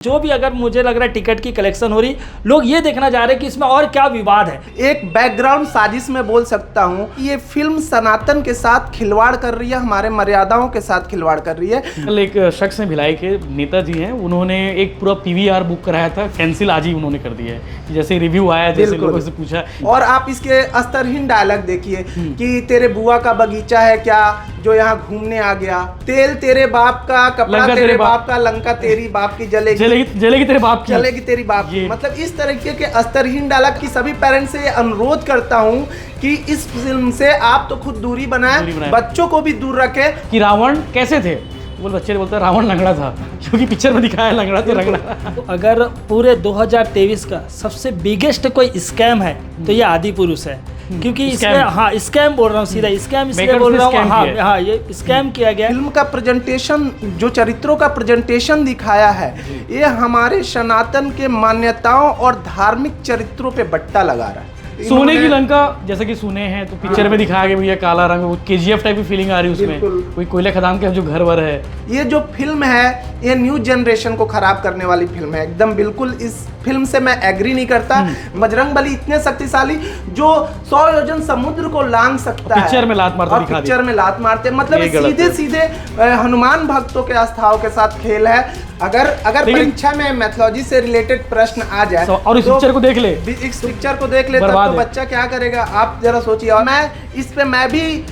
जो भी अगर मुझे लग रहा है टिकट की कलेक्शन हो रही, लोग ये देखना चाह रहे हैं कि इसमें और क्या विवाद है। एक बैकग्राउंड साजिश में बोल सकता हूँ कि ये फिल्म सनातन के साथ खिलवाड़ कर रही है, हमारे मर्यादाओं के साथ खिलवाड़ कर रही है। कल एक शख्स हैं भिलाई के नेताजी हैं, उन्होंने एक पूरा पीवीआर बुक कराया था, कैंसिल आज ही उन्होंने कर दिया है। जैसे रिव्यू आया, जैसे लोगों से पूछा। और आप इसके स्तरहीन डायलॉग देखिए कि तेरे बुआ का बगीचा है क्या जो यहाँ घूमने आ गया, तेल तेरे बाप का, कपड़ा तेरे बाप का, लंका तेरी बाप की जलेगी तेरे बाप की, चलेगी तेरी बाप की। मतलब इस तरीके के स्तरहीन डायलॉग की सभी पेरेंट्स से अनुरोध करता हूँ कि इस फिल्म से आप तो खुद दूरी बनाए, बच्चों को भी दूर रखे। कि रावण कैसे थे, बोल बच्चे ने बोलता है रावण लंगड़ा था, क्योंकि पिक्चर में दिखाया लंगड़ा तो लंगड़ा। अगर पूरे 2023 का सबसे बिगेस्ट कोई स्कैम है तो ये आदि पुरुष है, क्योंकि इसमें हाँ स्कैम बोल रहा हूँ, सीधा स्कैम इसलिए बोल रहा हूँ। हाँ ये स्कैम किया गया। फिल्म का प्रेजेंटेशन, जो चरित्रों का प्रेजेंटेशन दिखाया है, ये हमारे सनातन के मान्यताओं और धार्मिक चरित्रों पे बट्टा लगा रहा है। सोने की लंका जैसे कि सुने हैं, तो पिक्चर में दिखाया गया भैया काला रंग, केजीएफ टाइप की फीलिंग आ रही है उसमें, कोई कोयला खदान का जो घर वर है। ये जो फिल्म है ये न्यू जनरेशन को खराब करने वाली फिल्म है एकदम। बिल्कुल इस फिल्म से मैं एग्री नहीं करता। बजरंगबली इतने शक्तिशाली जो 100 योजन समुद्र को लांग सकता है, पिक्चर में लात मारते दिखा पिक्चर में लात मारते, मतलब सीधे सीधे हनुमान भक्तों के आस्थाओं के साथ खेल है। अगर परीक्षा में मैथोलॉजी से रिलेटेड प्रश्न आ जाए और इस पिक्चर को देख ले, इस पिक्चर को देख ले, तब तो बच्चा क्या करेगा आप जरा सोचिए। और मैं भी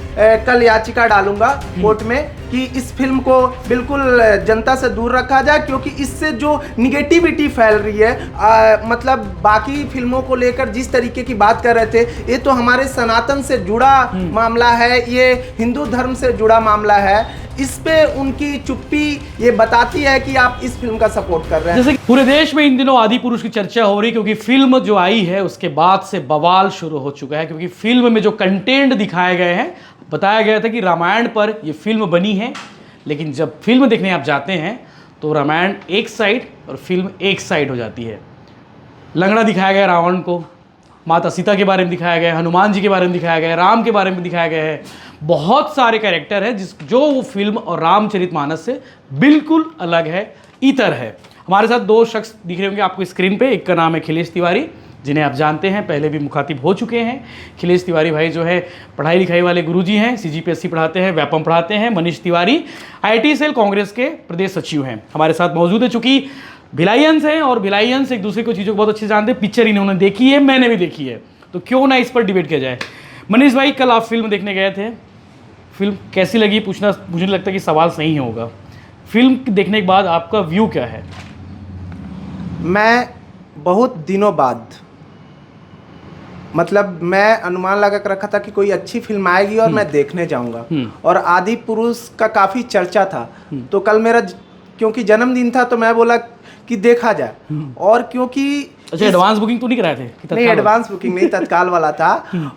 कल याचिका डालूंगा कोर्ट में कि इस फिल्म को बिल्कुल जनता से दूर रखा जाए, क्योंकि इससे जो निगेटिविटी फैल रही है, मतलब बाकी फिल्मों को लेकर जिस तरीके की बात कर रहे थे, ये तो हमारे सनातन से जुड़ा मामला है, ये हिंदू धर्म से जुड़ा मामला है। इस पे उनकी चुप्पी ये बताती है कि आप इस फिल्म का सपोर्ट कर रहे हैं। जैसे कि पूरे देश में इन दिनों आदि पुरुष की चर्चा हो रही, क्योंकि फिल्म जो आई है उसके बाद से बवाल शुरू हो चुका है। क्योंकि फिल्म में जो कंटेंट दिखाए गए हैं, बताया गया था कि रामायण पर ये फिल्म बनी है, लेकिन जब फिल्म देखने आप जाते हैं तो रामायण एक साइड और फिल्म एक साइड हो जाती है। लंगड़ा दिखाया गया रावण को, माता सीता के बारे में दिखाया गया है, हनुमान जी के बारे में दिखाया गया है, राम के बारे में दिखाया गया है। बहुत सारे कैरेक्टर हैं जो वो फिल्म और रामचरितमानस से बिल्कुल अलग है, इतर है। हमारे साथ दो शख्स दिख रहे होंगे आपको स्क्रीन पे। एक का नाम है खिलेश तिवारी, जिन्हें आप जानते हैं, पहले भी मुखातिब हो चुके हैं। खिलेश तिवारी भाई जो है पढ़ाई लिखाई वाले गुरुजी हैं, सीजीपीएससी पढ़ाते हैं, व्यापम पढ़ाते हैं। मनीष तिवारी आईटी सेल कांग्रेस के प्रदेश सचिव हैं, हमारे साथ मौजूद है। चूंकि भिलाइयंस हैं और भिलाइयंस एक दूसरे को चीज़ों को बहुत अच्छे से जानते हैं, पिक्चर इन्होंने देखी है, मैंने भी देखी है, तो क्यों ना इस पर डिबेट किया जाए। मनीष भाई, कल आप फिल्म देखने गए थे, फिल्म कैसी लगी पूछना मुझे लगता है कि सवाल सही होगा। फिल्म देखने के बाद आपका व्यू क्या है? मैं बहुत दिनों बाद, मतलब मैं अनुमान लगा कर रखा था कि कोई अच्छी फिल्म आएगी और मैं देखने जाऊंगा, और आदि पुरुष का काफ़ी चर्चा था, तो कल मेरा क्योंकि जन्मदिन था तो मैं बोला कि देखा जाए। और क्योंकि अच्छा, एडवांस बुकिंग तो नहीं कराए थे? नहीं, एडवांस बुकिंग नहीं, तत्काल वाला था।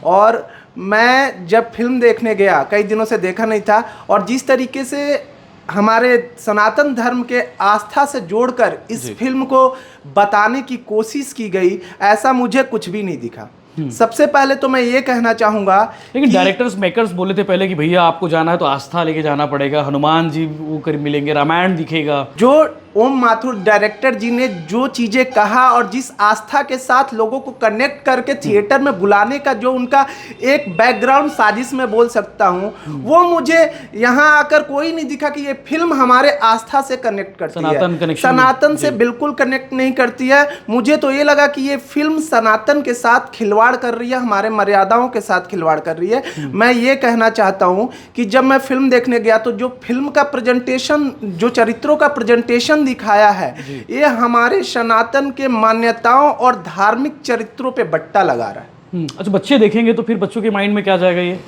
और मैं जब फिल्म देखने गया, कई दिनों से देखा नहीं था, और जिस तरीके से हमारे सनातन धर्म के आस्था से जोड़कर इस फिल्म को बताने की कोशिश की गई, ऐसा मुझे कुछ भी नहीं दिखा। सबसे पहले तो मैं ये कहना चाहूंगा, लेकिन डायरेक्टर्स मेकर्स बोले थे पहले कि भैया आपको जाना है तो आस्था लेके जाना पड़ेगा, हनुमान जी वो कर मिलेंगे, रामायण दिखेगा। जो ओम माथुर डायरेक्टर जी ने जो चीज़ें कहा और जिस आस्था के साथ लोगों को कनेक्ट करके थिएटर में बुलाने का जो उनका एक बैकग्राउंड साजिश में बोल सकता हूँ, वो मुझे यहाँ आकर कोई नहीं दिखा कि ये फिल्म हमारे आस्था से कनेक्ट करती है। सनातन से बिल्कुल कनेक्ट नहीं करती है। मुझे तो ये लगा कि ये फिल्म सनातन के साथ खिलवाड़ कर रही है, हमारे मर्यादाओं के साथ खिलवाड़ कर रही है। मैं ये कहना चाहता हूँ कि जब मैं फिल्म देखने गया तो जो फिल्म का प्रेजेंटेशन, जो चरित्रों का प्रेजेंटेशन दिखाया है, ये हमारे सनातन के मान्यताओं और धार्मिक चरित्रों पे बट्टा लगा रहा है। अच्छा, बच्चे देखेंगे तो फिर बच्चों के माइंड में क्या जाएगा? ये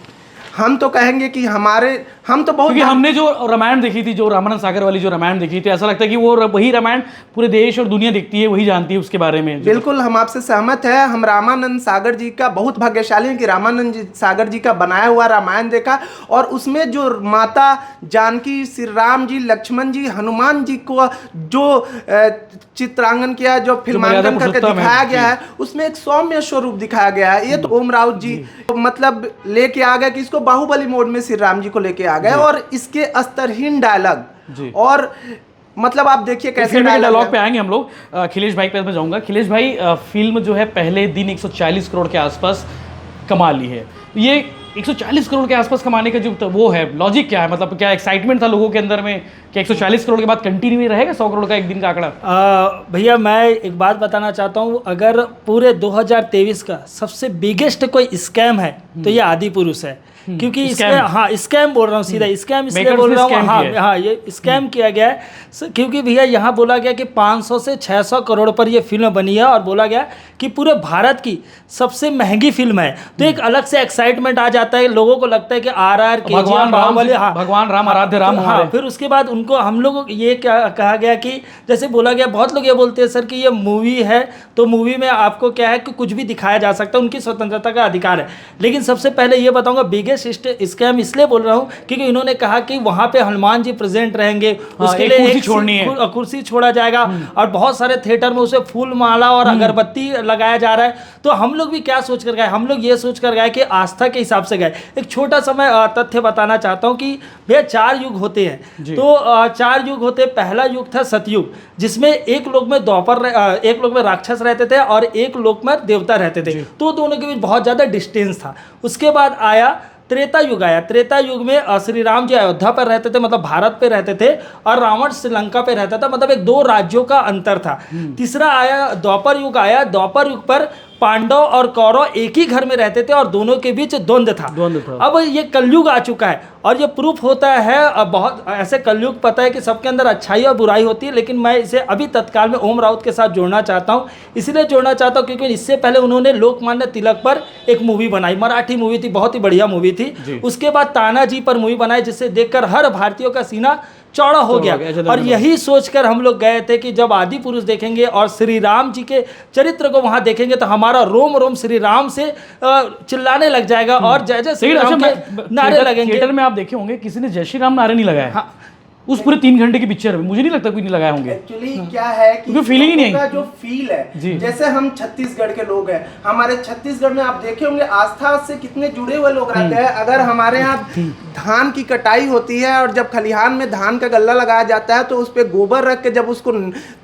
हम तो कहेंगे कि हम तो बहुत, क्योंकि हमने जो रामायण देखी थी, जो रामानंद सागर वाली जो रामायण देखी थी, ऐसा लगता है कि वो वही रामायण पूरे देश और दुनिया देखती है, वही जानती है उसके बारे में। बिल्कुल, हम आपसे सहमत है। हम रामानंद सागर जी का बहुत भाग्यशाली हैं कि रामानंद सागर जी का बनाया हुआ रामायण देखा, और उसमें जो माता जानकी, श्री राम जी, लक्ष्मण जी, हनुमान जी को जो चित्रांकन किया, जो फिल्मांकन करके दिखाया गया है, उसमें एक सौम्य स्वरूप दिखाया गया है। ये तो ओम राउत जी मतलब लेके आ गए कि इसको बाहुबली मोड में श्री राम जी को लेके आ गए, और इसके स्तरहीन डायलॉग और मतलब आप देखिए कैसे फिल्म के डायलॉग डायलॉग पे आएंगे हम लोग। अखिलेश भाई पे मैं जाऊंगा। अखिलेश भाई, फिल्म जो है पहले दिन 140 करोड़ के आसपास कमा ली है। ये 140 करोड़ के आसपास कमाने का जो वो है, लॉजिक क्या है? मतलब क्या एक्साइटमेंट था लोगों के अंदर में कि 140 करोड़ के बाद कंटिन्यू रहेगा 100 करोड़ का एक दिन का आंकड़ा? भैया मैं एक बात बताना चाहता हूँ, अगर पूरे 2023 का सबसे बिगेस्ट कोई स्कैम है तो ये आदि पुरुष है। क्योंकि इसमें, हाँ स्कैम बोल रहा हूँ, सीधा स्कैम इसलिए बोल रहा हूँ, हाँ ये स्कैम किया गया है क्योंकि भैया यहाँ बोला गया कि 500 से 600 करोड़ पर ये फिल्म बनी है और बोला गया कि पूरे भारत की सबसे महंगी फिल्म है। तो एक अलग से एक्साइटमेंट आ जाता है, लोगों को लगता है कि RR भगवान राम आराध्य राम। हाँ, फिर उसके बाद उनको हम लोग ये क्या कहा गया कि जैसे बोला गया, बहुत लोग ये बोलते हैं सर कि ये मूवी है तो मूवी में आपको क्या है कि कुछ भी दिखाया जा सकता है, उनकी स्वतंत्रता का अधिकार है। लेकिन सबसे पहले ये बताऊंगा बिगेस्ट स्कैम इसलिए बोल रहा हूँ क्योंकि इन्होंने कहा कि वहां पे हनुमान जी प्रेजेंट रहेंगे, उसके लिए कुर्सी छोड़नी है, कुर्सी छोड़ा जाएगा और बहुत सारे थिएटर में उसे फूल माला और अगरबत्ती लगाया जा रहा है। तो हम लोग भी क्या सोच कर गए, हम लोग ये सोच कर गए कि आस्था के हिसाब से गए। एक छोटा सा मैं तथ्य बताना चाहता हूँ कि भैया 4 युग होते हैं। तो 4 युग होते, पहला युग था सतयुग, जिसमें एक लोक में एक लोक में राक्षस रहते थे और एक लोक में देवता रहते थे। तो दोनों के बीच बहुत ज्यादा डिस्टेंस था। उसके बाद आया त्रेता युग आया। त्रेता युग में श्री राम जी अयोध्या पर रहते थे, मतलब भारत पे रहते थे, और रावण श्रीलंका पे रहता था, मतलब एक 2 राज्यों का अंतर था। तीसरा आया द्वापर युग आया। द्वापर युग पर पांडव और कौरव एक ही घर में रहते थे और दोनों के बीच द्वंद्व था। अब ये कलयुग आ चुका है और ये प्रूफ होता है, अब बहुत ऐसे कलयुग पता है कि सबके अंदर अच्छाई और बुराई होती है, लेकिन मैं इसे अभी तत्काल में ओम राउत के साथ जोड़ना चाहता हूँ। इसलिए जोड़ना चाहता हूँ क्योंकि इससे पहले उन्होंने लोकमान्य तिलक पर एक मूवी बनाई, मराठी मूवी थी, बहुत ही बढ़िया मूवी थी। उसके बाद तानाजी पर मूवी बनाई, जिससे देखकर हर भारतीयों का सीना चौड़ा हो गया। और यही सोचकर हम लोग गए थे कि जब आदि पुरुष देखेंगे और श्री राम जी के चरित्र को वहां देखेंगे तो हमारा रोम रोम श्री राम से चिल्लाने लग जाएगा और जय जय श्री राम के नारे लगेंगे। थिएटर में आप देखे होंगे किसी ने जय श्री राम नारे नहीं लगाया। हाँ। उस पूरे 3 घंटे की पिक्चर में मुझे नहीं लगता कोई नहीं लगाए होंगे। एक्चुअली क्या है कि फीलिंग ही नहीं, जो फील है, जैसे हम छत्तीसगढ़ के लोग हैं, हमारे छत्तीसगढ़ में आप देखे होंगे आस्था से कितने जुड़े हुए लोग रहते हैं। अगर हमारे यहाँ धान की कटाई होती है और जब खलिहान में धान का गल्ला लगाया जाता है तो उस पर गोबर रख के जब उसको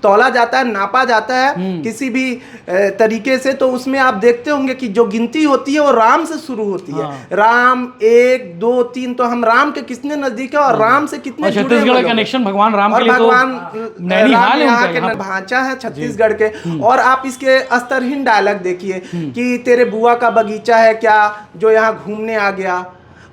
तौला जाता है, नापा जाता है किसी भी तरीके से, तो उसमें आप देखते होंगे कि जो गिनती होती है वो राम से शुरू होती है। राम 1 2 3, तो हम राम के कितने नजदीक है और राम से कितने जुड़े का कनेक्शन भगवान राम के लिए भगवान तो नैनीहाल यहाँ के भांचा है छत्तीसगढ़ के। और आप इसके अस्तरहीन डायलॉग देखिए कि तेरे बुआ का बगीचा है क्या जो यहाँ घूमने आ गया।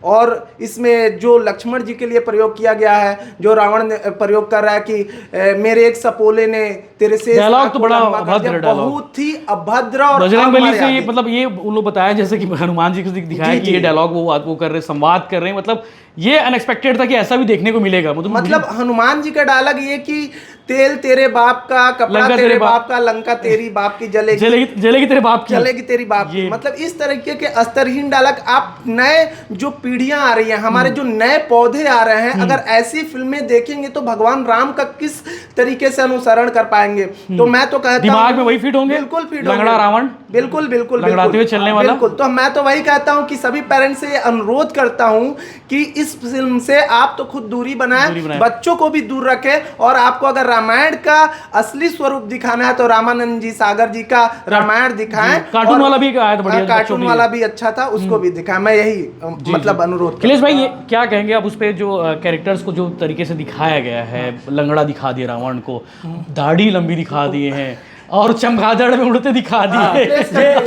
और इसमें जो लक्ष्मण जी के लिए प्रयोग किया गया है, जो रावण ने प्रयोग कर रहा है कि मेरे एक सपोले ने तेरे से डायलॉग तो बड़ा अभद्र, बहुत ही अभद्र। और बजरंगबली से ये मतलब ये उन लोग बताया जैसे कि हनुमान जी को दिखाया कि ये डायलॉग वो कर रहे, संवाद कर रहे हैं, मतलब ये अनएक्सपेक्टेड था कि ऐसा भी देखने को मिलेगा। मतलब हनुमान जी का डायलॉग ये कि तेल तेरे बाप का, कपड़ा तेरे बाप का, लंका तेरी बाप की जलेगी तेरे बाप की, जलेगी तेरी बाप की। मतलब इस तरीके के अस्तरहीन डायलॉग आप नए जो पीढ़ियां आ रही हैं, हमारे जो नए पौधे आ रहे हैं, अगर ऐसी फिल्में देखेंगे तो भगवान राम का किस तरीके से अनुसरण कर पाएंगे। तो मैं तो कहता हूं दिमाग में वही फिट होंगे, बिल्कुल फिट लंगड़ा रावण, बिल्कुल बिल्कुल लंगड़ाते हुए चलने वाला। बिल्कुल, तो मैं तो वही कहता हूं कि सभी पेरेंट्स से अनुरोध करता हूं कि इस फिल्म से आप तो खुद दूरी बनाएं, बच्चों को भी दूर रखें। और आपको अगर रामायण का असली स्वरूप दिखाना है तो रामानंद जी, सागर जी का रामायण दिखाएं। कार्टून वाला भी आया था बढ़िया, कार्टून वाला भी अच्छा था, उसको भी दिखाएं। मैं यही मतलब अनुरोध। अखिलेश भाई ये क्या कहेंगे आप उस पे जो कैरेक्टर्स को जो तरीके से दिखाया गया है, लंगड़ा दिखा दिया रावण को, दाढ़ी लंबी दिखा दिए हैं और चमगादड़ में उड़ते दिखा दिए।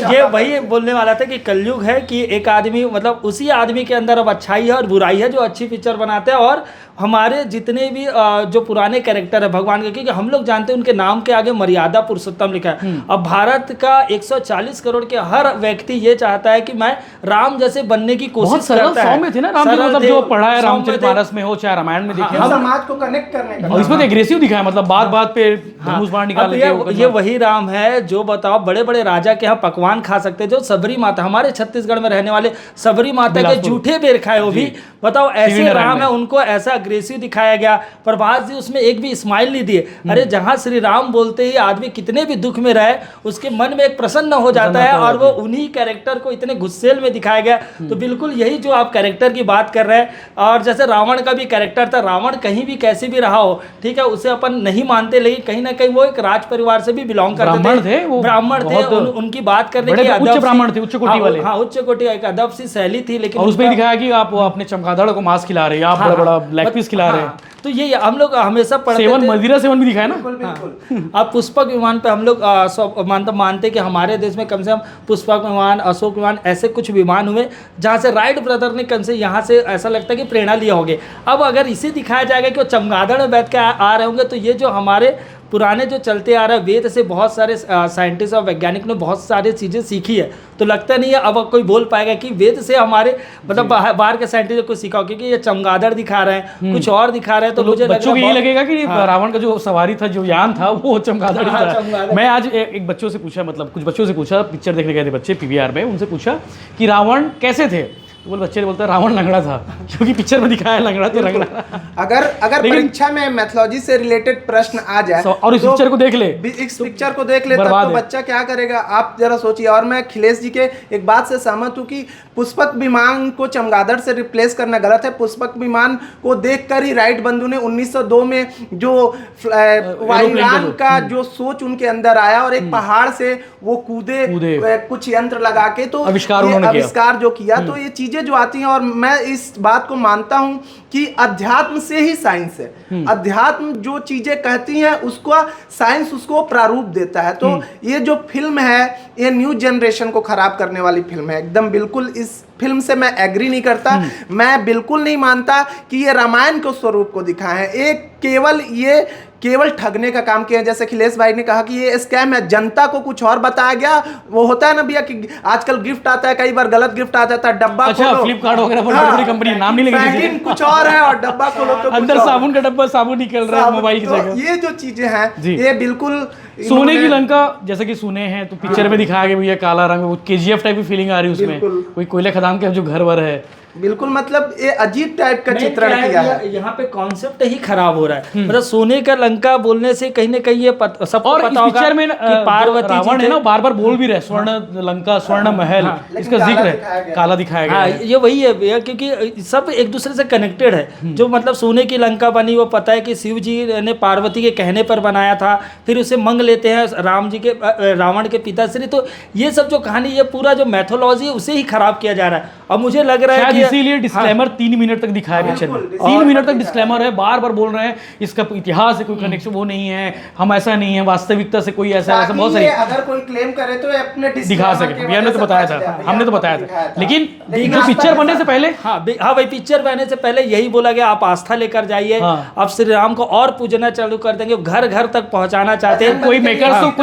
ये वही बोलने वाला था कि कलयुग है कि एक आदमी, मतलब उसी आदमी के अंदर अब अच्छाई है और बुराई है जो अच्छी पिक्चर बनाते हैं। और हमारे जितने भी जो पुराने कैरेक्टर है भगवान के, क्योंकि हम लोग जानते हैं उनके नाम के आगे मर्यादा पुरुषोत्तम लिखा है। अब भारत का 140 करोड़ के हर व्यक्ति ये चाहता है कि मैं राम जैसे बनने की कोशिश करता है। सौम्य थे ना राम जी, मतलब जो पढ़ा है रामचरितमानस में हो चाहे रामायण में देखे, हम समाज को कनेक्ट करने का। और इसमें एग्रेसिव दिखाया, मतलब बात पे धनुष बाण निकाल के। ये वही राम है जो बताओ बड़े बड़े राजा के यहाँ पकवान खा सकते, जो सबरी माता, हमारे छत्तीसगढ़ में रहने वाले सबरी माता के जूठे बेर खाए, वो भी बताओ ऐसे राम है, उनको ऐसा अग्रेसिव दिखाया गया। प्रभास जी उसमें एक भी स्माइल नहीं दिए। अरे जहाँ श्री राम बोलते ही आदमी कितने भी दुख में रहे उसके मन में एक प्रसन्न हो जाता है, और वो उन्हीं कैरेक्टर को इतने गुस्सेल में दिखाया गया। तो बिल्कुल यही जो आप कैरेक्टर की बात कर रहे हैं, और जैसे रावण का भी कैरेक्टर था, रावण कहीं भी कैसे भी रहा हो, ठीक है, उसे अपन नहीं मानते, लेकिन कहीं ना कहीं वो एक राज परिवार से भी बिलोंग करते थे, ब्राह्मण थे, उनकी बात करने की उच्च ब्राह्मण थे, उच्च कोटि वाले। हाँ, उच्च कोटि एक अदब सी शैली थी। लेकिन और उसमें दिखाया कि आप अपने चमगादड़ को मांस खिला रहे हैं, आप बड़ा बड़ा ब्लैक पीस खिला रहे हैं। तो ये हम लोग हमेशा पढ़ते सेवन, मदिरा सेवन भी दिखाया ना। बिल्कुल। अब पुष्पक विमान पे हम लोग मानते कि हमारे देश में कम से कम पुष्पक विमान, अशोक विमान, ऐसे कुछ विमान हुए जहाँ से राइट ब्रदर ने कम से यहाँ से ऐसा लगता है कि प्रेरणा लिया होगे। अब अगर इसे दिखाया जाएगा कि वो चमगादड़ में बैठ के आ रहे होंगे, तो ये जो हमारे पुराने जो चलते आ रहा है, वेद से बहुत सारे साइंटिस्ट और वैज्ञानिक ने बहुत सारी चीज़ें सीखी है। तो लगता नहीं है अब कोई बोल पाएगा कि वेद से हमारे मतलब बाहर के साइंटिस्ट कुछ सीखा हो, क्योंकि ये चमगादड़ दिखा रहे हैं, कुछ और दिखा रहे हैं। तो मुझे बच्चों को यही लगेगा कि रावण का जो सवारी था, जो यान था, वो चमगादड़ ही था। मैं आज एक बच्चों से पूछा, मतलब कुछ बच्चों से पूछा, पिक्चर देखने गए थे बच्चे पीवीआर में, उनसे पूछा कि रावण कैसे थे, तो बोले बच्चे ने बोलता है रावण लंगड़ा था, क्योंकि पिक्चर में दिखाया लंगड़ा तो लंगड़ा। अगर परीक्षा में मैथोलॉजी से रिलेटेड प्रश्न आ जाए और इस पिक्चर को देख ले, इस पिक्चर को देख ले, तब तो बच्चा क्या करेगा, आप जरा सोचिए। और मैं अखिलेश जी के एक बात से सहमत हूँ कि पुष्पक विमान को चमगादड़ से रिप्लेस करना गलत है। पुष्पक विमान को देखकर ही राइट बंधु ने 1902 में जो वायुयान का जो सोच उनके अंदर आया, और एक पहाड़ से वो कूदे कुछ यंत्र लगा के, तो आविष्कार जो किया, तो ये चीजें जो आती हैं। और मैं इस बात को मानता हूं कि अध्यात्म से ही साइंस है। अध्यात्म जो चीजें कहती हैं उसको साइंस उसको प्रारूप देता है। तो ये जो फिल्म है, ये न्यू जनरेशन को खराब करने वाली फिल्म है एकदम। बिल्कुल इस फिल्म से मैं एग्री नहीं करता। मैं बिल्कुल नहीं मानता कि ये रामायण के स्वरूप को दिखाए हैं। ये केवल ठगने का काम किया है। जैसे अखिलेश भाई ने कहा कि ये स्कैम है, जनता को कुछ और बताया गया। वो होता है ना भैया कि आजकल गिफ्ट आता है, कई बार गलत गिफ्ट आ जाता है, डब्बा खोलो, फ्लिपकार्ट वगैरह बड़ी कंपनी, नाम नहीं लेंगे, कुछ और है, और डब्बा खोलो तो अंदर साबुन का डब्बा, साबुन निकल रहा है मोबाइल की जगह। ये जो चीजें हैं, ये बिल्कुल सोने की लंका जैसे कि सुने हैं, तो पिक्चर में दिखाया गया भैया काला रंग, केजीएफ टाइप की फीलिंग आ रही है उसमें, कोई कोयले खदान का जो घर वर है, बिल्कुल मतलब ये अजीब टाइप का चित्रण किया है। यहाँ पे कॉन्सेप्ट ही खराब हो रहा है। मतलब सोने का लंका बोलने से कहीं ना कहीं ये सबको पता होगा पिक्चर में कि पार्वती रावण है ना, बार बार बोल भी रहे स्वर्ण लंका, स्वर्ण महल, इसका जिक्र है, काला दिखाया गया है। ये वही है भैया, क्योंकि सब एक दूसरे से कनेक्टेड है। जो मतलब सोने की लंका बनी, वो पता है कि शिव जी ने पार्वती के कहने पर बनाया था, फिर उसे मंग लेते हैं राम जी के, रावण के पिताश्री। तो ये सब जो कहानी, ये पूरा जो मैथोलॉजी है उसे ही खराब किया जा रहा है। अब मुझे लग रहा है इसीलिए डिस्क्लेमर 3 मिनट तक दिखाया पिक्चर में, 3 मिनट तक डिस्क्लेमर है, बार बार बोल रहे हैं इसका इतिहास से कोई कनेक्शन वो नहीं है, हम ऐसा नहीं है, वास्तविकता से कोई ऐसा बहुत सारी, अगर कोई क्लेम करे तो अपने दिखा सके। हमने तो बताया था, लेकिन जो पिक्चर बनने से पहले, हाँ भाई, पिक्चर बनने से पहले यही बोला गया, आप आस्था लेकर जाइए, आप श्री राम को और पूजना चालू कर देंगे, घर घर तक पहुंचाना चाहते हैं। कोई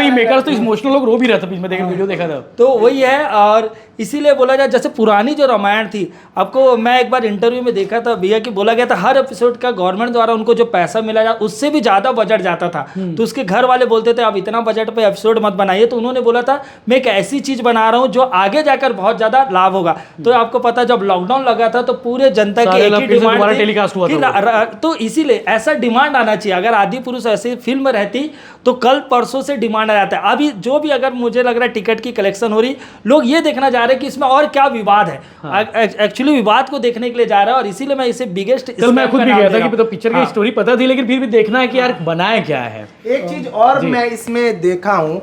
मेकर्स तो इमोशनल लोग रो भी रहे थे, बीच में देखा वीडियो देखा था, तो वही है। और इसीलिए बोला जाए, जैसे पुरानी जो रामायण थी, आपको मैं एक बार इंटरव्यू में देखा था भैया कि बोला गया था हर एपिसोड का गवर्नमेंट द्वारा उनको जो पैसा मिला जाता उससे भी ज्यादा बजट जाता था। तो उसके घर वाले बोलते थे आप इतना बजट पे एपिसोड मत बनाइए। तो उन्होंने बोला था मैं एक ऐसी चीज बना रहा हूँ जो आगे जाकर बहुत ज्यादा लाभ होगा। तो आपको पता जब लॉकडाउन लगा था तो पूरे जनता की एक ही डिमांड टेलीकास्ट हुआ था। तो इसीलिए ऐसा डिमांड आना चाहिए। अगर आदि पुरुष ऐसी फिल्म रहती तो कल परसों से डिमांड आ जाता है। अभी जो भी अगर मुझे लग रहा है टिकट की कलेक्शन हो रही, लोग ये देखना चाह रहे हैं कि इसमें और क्या विवाद है। एक्चुअली विवाद को देखने के लिए जा रहा है, और इसीलिए मैं इसे बिगेस्ट, मैं खुद भी गया था कि पिक्चर की स्टोरी पता थी, लेकिन फिर भी देखना है कि यार बनाया क्या है। एक चीज और मैं इसमें देखा हूँ,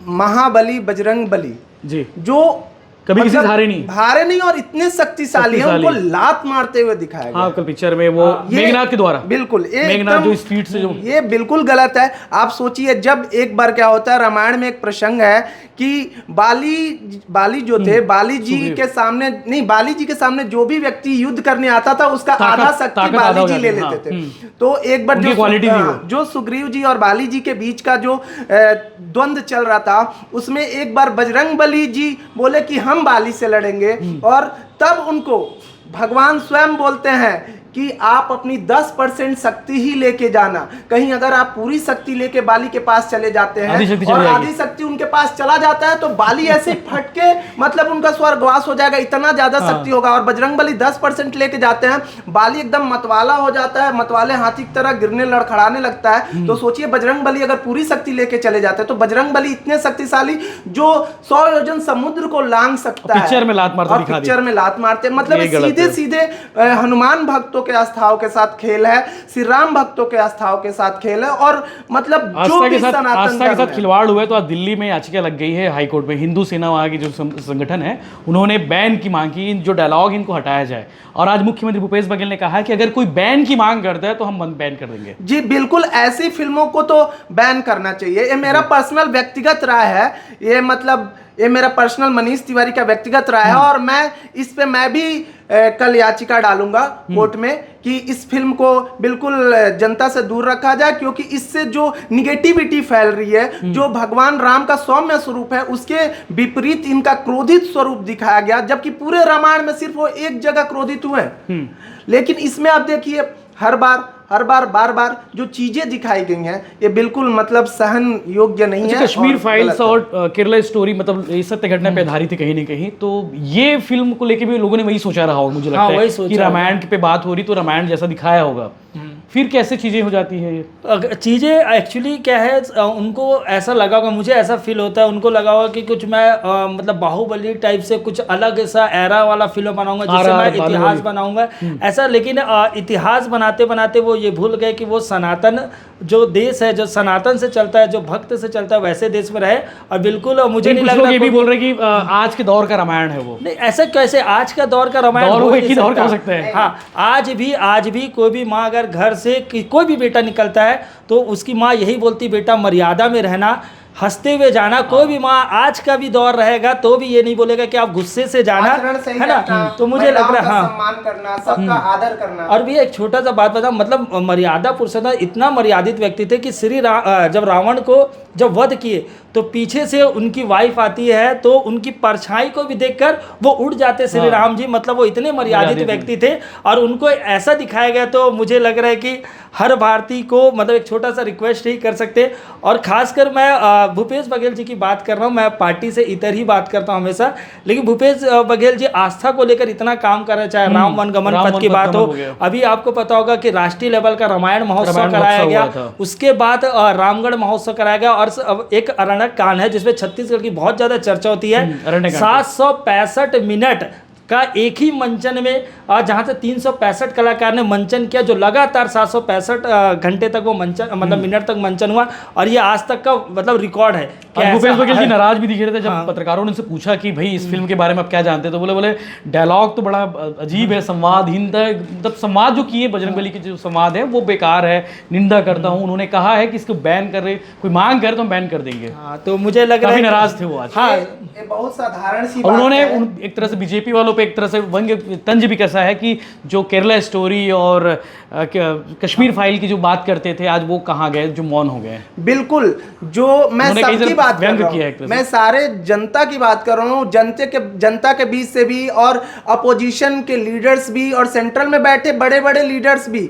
महाबली बजरंग बली जी, जो कभी किसी से हारे नहीं और इतने शक्तिशाली हैं, उनको लात मारते हुए दिखाया गया। हाँ, कल पिक्चर में वो मेघनाथ के द्वारा, बिल्कुल मेघनाथ जो स्पीड से, जो ये बिल्कुल गलत है। आप सोचिए, जब एक बार क्या होता है, रामायण में एक प्रसंग है कि बाली जो थे, बाली जी के सामने जो भी व्यक्ति युद्ध करने आता था उसका आधा शक्ति बाली जी ले लेते थे। तो एक बार जो सुग्रीव जी और बाली जी के बीच का जो द्वंद्व चल रहा था, उसमें एक बार बजरंग बली जी बोले कि हम बाली से लड़ेंगे, और तब उनको भगवान स्वयं बोलते हैं कि आप अपनी 10% शक्ति ही लेके जाना। कहीं अगर आप पूरी शक्ति लेके बाली के पास चले जाते हैं आधी शक्ति चली और जाएगी। आधी शक्ति उनके पास चला जाता है तो बाली ऐसे ही फट के मतलब उनका स्वर्गवास हो जाएगा, इतना ज्यादा शक्ति होगा। और बजरंगबली 10% लेके जाते हैं, बाली एकदम मतवाला हो जाता है, मतवाले हाथी की तरह गिरने लड़खड़ाने लगता है। तो सोचिए बजरंगबली अगर पूरी शक्ति लेके चले जाते हैं तो बजरंगबली इतने शक्तिशाली जो 100 योजन समुद्र को लांग सकता है। पिक्चर में लात मारते और दिखा पिक्चर दिया। में लात मारते, मतलब ये गलत सीधे है। सीधे हनुमान भक्तों के आस्थाओं के साथ खेल है, श्री राम भक्तों के आस्थाओं के साथ खेल है। और मतलब जो आस्था भी के साथ सनातन धर्म है, खिलवाड़ हुआ है। तो आज दिल्ली में याचिका लग गई है हाई कोर्ट में। हिंदू सेना वहाँ की जो संगठन है उन्होंने बैन की मांग की, जो डायलॉग इनको हटाया जाए। और आज मुख्यमंत्री भूपेश बघेल ने कहा है कि अगर कोई बैन की मांग करता है तो हम बैन कर देंगे। जी बिल्कुल, ऐसी फिल्मों को तो बैन करना चाहिए। ये मेरा पर्सनल व्यक्तिगत राय है, ये मतलब ये मेरा पर्सनल मनीष तिवारी का व्यक्तिगत राय है। और मैं इस पे मैं भी कल याचिका डालूंगा कोर्ट में कि इस फिल्म को बिल्कुल जनता से दूर रखा जाए, क्योंकि इससे जो निगेटिविटी फैल रही है, जो भगवान राम का सौम्य स्वरूप है उसके विपरीत इनका क्रोधित स्वरूप दिखाया गया, जबकि पूरे रामायण में सिर्फ वो एक जगह क्रोधित हुए। लेकिन इसमें आप देखिए हर बार जो चीजें दिखाई गई हैं ये बिल्कुल मतलब सहन योग्य नहीं है। कश्मीर और फाइल्स गलत है। और केरला स्टोरी मतलब ये सत्य घटना पे आधारित थी कहीं ना कहीं। तो ये फिल्म को लेके भी लोगों ने वही सोचा रहा होगा, मुझे लगता वही है सोचा कि रामायण पे बात हो रही तो रामायण जैसा दिखाया होगा। फिर कैसे चीजें हो जाती है ये? चीज़ें एक्चुअली क्या है, उनको ऐसा लगा होगा, मुझे ऐसा फील होता है, उनको लगा होगा कि कुछ मैं मतलब बाहुबली टाइप से कुछ अलग ऐसा एरा वाला फिल्म बनाऊंगा जिससे मैं इतिहास बनाऊंगा ऐसा। लेकिन इतिहास बनाते बनाते वो ये भूल गए कि वो सनातन जो देश है, जो सनातन से चलता है, जो भक्त से चलता है, वैसे देश में रहे। और बिल्कुल मुझे नहीं लग रहा, ये भी बोल रहे कि आज के दौर का रामायण है वो। नहीं, ऐसा कैसे आज का दौर का रामायण दौर हो वो ही एक ही नहीं दौर का हो सकता। सकता है। हाँ, आज भी कोई भी माँ अगर घर से कोई भी बेटा निकलता है तो उसकी माँ यही बोलती, बेटा मर्यादा में रहना, हंसते हुए जाना। कोई भी माँ आज का भी दौर रहेगा तो भी ये नहीं बोलेगा कि आप गुस्से से जाना, आचरण सही है ना। रखना, तो मुझे लग महिलाओं रहा का हाँ, सम्मान करना, सबका आदर करना। और भी एक छोटा सा बात बता, मतलब मर्यादा पुरुषोत्तम इतना मर्यादित व्यक्ति थे कि जब रावण को जब वध किए तो पीछे से उनकी वाइफ आती है तो उनकी परछाई को भी देखकर वो उड़ जाते श्री राम जी। मतलब वो इतने मर्यादित व्यक्ति थे और उनको ऐसा दिखाया गया। तो मुझे लग रहा है कि हर भारतीय को मतलब एक छोटा सा रिक्वेस्ट ही कर सकते। और खासकर मैं भूपेश बघेल जी की बात कर रहा हूँ, मैं पार्टी से इतर ही बात करता हूँ हमेशा, लेकिन भूपेश बघेल जी आस्था को लेकर इतना काम कर रहे, चाहे राम वनगमन पथ की बात हो। अभी आपको पता होगा कि राष्ट्रीय लेवल का रामायण महोत्सव कराया गया, उसके बाद रामगढ़ महोत्सव कराया गया। और एक अरण्यक कांड है जिसमें छत्तीसगढ़ की बहुत ज्यादा चर्चा होती है। 765 मिनट का एक ही मंचन में, जहाँ से 365 कलाकार ने मंचन किया, जो लगातार 765 घंटे तक वो मंचन मतलब मिनट तक मंचन हुआ। और ये आज तक का मतलब रिकॉर्ड है। भूपेश बघेल जी नाराज भी दिख रहे थे जब पत्रकारों ने उनसे पूछा कि भाई इस फिल्म के बारे में आप क्या जानते हैं। तो बोले डायलॉग तो बड़ा अजीब है, संवादहीनता है, मतलब संवाद जो किए बजरंगबली के जो संवाद है वो बेकार है, निंदा करता हूँ। उन्होंने कहा है कि इसको बैन कर रहे, कोई मांग करे तो हम बैन कर देंगे। तो मुझे लग रहा है नाराज थे वो आज। हाँ, ये बहुत साधारण सी और बात उन्होंने है। एक तरह से बीजेपी वालों पे एक तरह से व्यंग्य तंज भी कसा है कि जो केरला स्टोरी और कश्मीर फाइल की जो बात करते थे आज वो कहाँ गए, जो मौन हो गए। बिल्कुल, जो मैं सबकी बात कर रहा हूँ, मैं सारे जनता की बात कर रहा हूँ, जनता के बीच से भी और अपोजिशन के लीडर्स भी और सेंट्रल में बैठे बड़े बड़े लीडर्स भी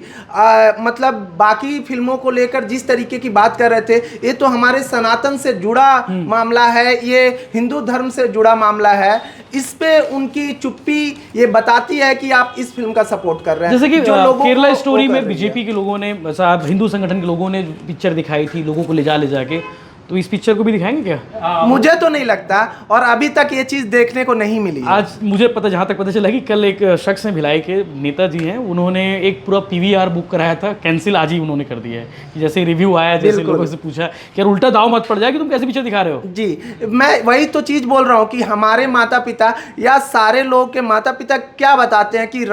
मतलब बाकी फिल्मों को लेकर जिस तरीके की बात कर रहे थे, ये तो हमारे सनातन से जुड़ा मामला है, ये हिंदू धर्म से जुड़ा मामला है। इस पे उनकी चुप्पी ये बताती है कि आप इस फिल्म का सपोर्ट कर रहे हैं। जैसे कि जो लोगों केरला स्टोरी में बीजेपी के लोगों ने, हिंदू संगठन के लोगों ने पिक्चर दिखाई थी लोगों को ले जाके, तो इस पिक्चर को भी दिखाएंगे क्या? मुझे तो नहीं लगता, और अभी तक ये चीज देखने को नहीं मिली। आज मुझे जहाँ तक पता चला कि कल एक शख्स हैं भिलाई के नेताजी हैं, उन्होंने एक पूरा पीवीआर बुक कराया था, कैंसिल आज ही उन्होंने कर दिया है कि जैसे रिव्यू आया, जैसे लोगों से पूछा कि यार उल्टा दाव मत पड़ जाए कि तुम कैसे पिक्चर दिखा रहे हो। जी, मैं वही तो चीज बोल रहा हूँ कि हमारे माता पिता या सारे लोग के माता पिता क्या बताते हैं कि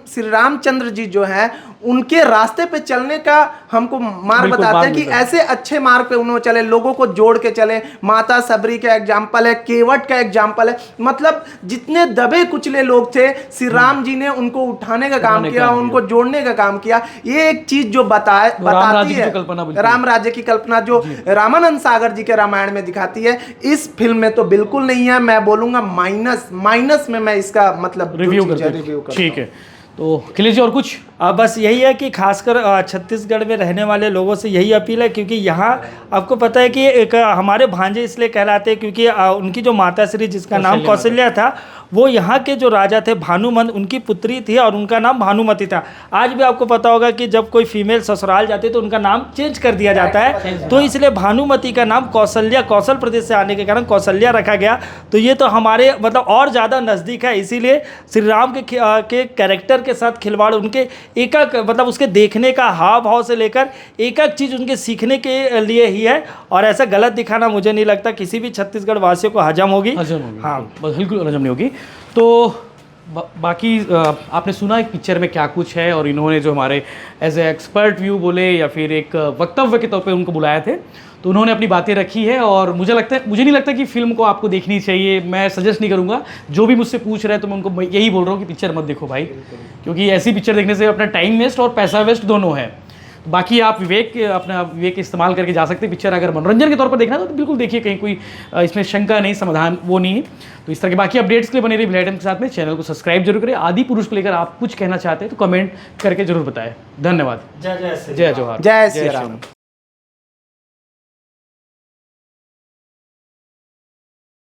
श्री रामचंद्र जी जो हैं उनके रास्ते पे चलने का हमको मार्ग बताते हैं कि ऐसे अच्छे मार्ग पे उन्होंने चले, लोगों को जोड़ के चले। माता सबरी का एग्जाम्पल है, केवट का एग्जाम्पल है। मतलब जितने दबे कुचले लोग थे, श्री राम जी ने उनको उठाने का काम किया, उनको जोड़ने का काम किया। ये एक चीज जो बताती है राम राज्य की कल्पना, जो रामानंद सागर जी के रामायण में दिखाती है, इस फिल्म में तो बिल्कुल नहीं है। मैं बोलूंगा माइनस में मैं इसका मतलब रिव्यू करता हूं। ठीक है, तो अखिलेश जी और कुछ बस यही है कि खासकर छत्तीसगढ़ में रहने वाले लोगों से यही अपील है, क्योंकि यहाँ आपको पता है कि एक हमारे भांजे इसलिए कहलाते हैं क्योंकि उनकी जो माता श्री जिसका नाम कौशल्या था, वो यहाँ के जो राजा थे भानुमंत, उनकी पुत्री थी और उनका नाम भानुमति था। आज भी आपको पता होगा कि जब कोई फीमेल ससुराल जाती है तो उनका नाम चेंज कर दिया जाता है, तो इसलिए भानुमति का नाम कौशल्या, कौशल प्रदेश से आने के कारण कौशल्या रखा गया। तो ये तो हमारे मतलब और ज़्यादा नज़दीक है, इसीलिए श्री राम के कैरेक्टर के साथ खिलवाड़, उनके एक एक मतलब उसके देखने का हाव भाव से लेकर एक एक चीज़ उनके सीखने के लिए ही है, और ऐसा गलत दिखाना मुझे नहीं लगता किसी भी छत्तीसगढ़ वासियों को हजम होगी। हाँ, बिल्कुल हजम नहीं होगी। तो बाकी आपने सुना एक पिक्चर में क्या कुछ है, और इन्होंने जो हमारे एज ए एक्सपर्ट व्यू बोले या फिर एक वक्तव्य के तौर पे उनको बुलाए थे, तो उन्होंने अपनी बातें रखी है। और मुझे नहीं लगता कि फिल्म को आपको देखनी चाहिए, मैं सजेस्ट नहीं करूँगा। जो भी मुझसे पूछ रहे हैं तो मैं उनको यही बोल रहा हूँ कि पिक्चर मत देखो भाई, क्योंकि ऐसी पिक्चर देखने से अपना टाइम वेस्ट और पैसा वेस्ट दोनों है। बाकी आप अपना विवेक इस्तेमाल करके जा सकते हैं। पिक्चर अगर मनोरंजन के तौर पर देखना तो बिल्कुल देखिए, कहीं कोई इसमें शंका नहीं, समाधान वो नहीं है। तो इस तरह के बाकी अपडेट्स के लिए बने रहिए ब्लैक टाइम्स के साथ में। चैनल को सब्सक्राइब जरूर करें। आदि पुरुष को लेकर आप कुछ कहना चाहते हैं तो कमेंट करके जरूर बताएं। धन्यवाद। जय जय जय जवाहर, जय श्री राम।